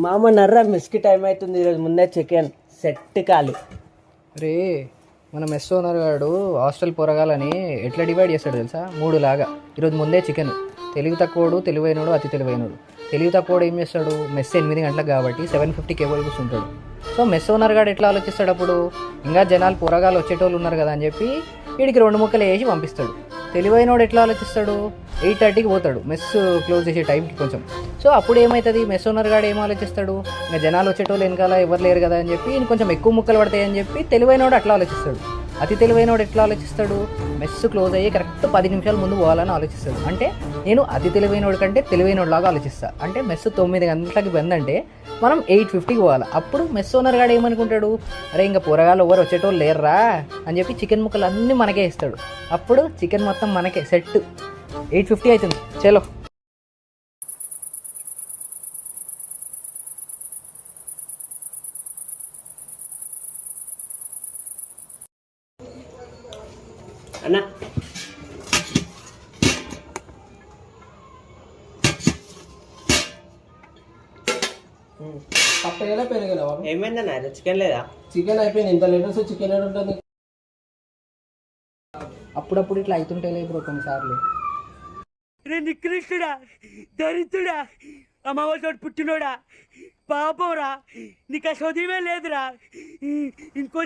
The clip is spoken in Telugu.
మామ నర్రా మిస్కి టైం అవుతుంది, ఈరోజు ముందే చికెన్ సెట్ కాలి. రే మన మెస్ ఓనర్ గారు హాస్టల్ పొరగాలని ఎట్లా డివైడ్ చేస్తాడు తెలుసా? 3 లాగా. ఈరోజు ముందే చికెన్. తెలివి తక్కువడు, తెలివైనడు, అతి తెలివైనడు. తెలివి తక్కువడు ఏం చేస్తాడు? మెస్ 8 గంటలకు కాబట్టి 7:50 కేబుల్ కూర్చుంటాడు. సో మెస్ ఓనర్ గారు ఎట్లా ఆలోచిస్తాడు అప్పుడు? ఇంకా జనాలు పొరగాలు వచ్చేటోళ్ళు ఉన్నారు కదా అని చెప్పి వీడికి 2 ముక్కలు వేసి పంపిస్తాడు. తెలివైనోడు ఎట్లా ఆలోచిస్తాడు? 8:30కి పోతాడు మెస్ క్లోజ్ చేసే టైంకి కొంచెం. సో అప్పుడు ఏమవుతుంది? మెస్ ఓనర్ గారు ఏం ఆలోచిస్తాడు? ఇంకా జనాలు వచ్చేటోళ్ళు వెనకాల ఎవరు లేరు కదా అని చెప్పి కొంచెం ఎక్కువ ముక్కలు పడతాయని చెప్పి తెలివైనోడు అట్లా ఆలోచిస్తాడు. అతి తెలివైనోడు ఎట్లా ఆలోచిస్తాడు? మెస్ క్లోజ్ అయ్యి కరెక్ట్ 10 నిమిషాల ముందు పోవాలని ఆలోచిస్తాడు. అంటే నేను అతి తెలివైనోడు కంటే తెలివైనోడు లాగా ఆలోచిస్తాను. అంటే మెస్ 9 గంటలకి బందంటే మనం 8:50కి పోవాలి. అప్పుడు మెస్ ఓనర్ గారు ఏమనుకుంటాడు? అరే ఇంకా పొరగాలు ఎవరు వచ్చేటోళ్ళు లేర్రా అని చెప్పి చికెన్ ముక్కలు అన్నీ మనకే ఇస్తాడు. అప్పుడు చికెన్ మొత్తం మనకే సెట్. 8:50 అవుతుంది. చలో అన్నా. పప్పేలా పెరగలే ఏమైందన్నా? చికెన్ లేదా? చికెన్ అయిపోయింది. ఇంత లీటర్స్ చికెన్ ఉంటుంది. అప్పుడప్పుడు ఇట్లా అవుతుంటే బ్రో కొన్నిసార్లు. రే నికృష్టుడా, దరిద్రుడా, అమ్మవారి పుట్టినోడా, పాపంరా, నీకు ఆ చదివే లేదురా. ఇంకో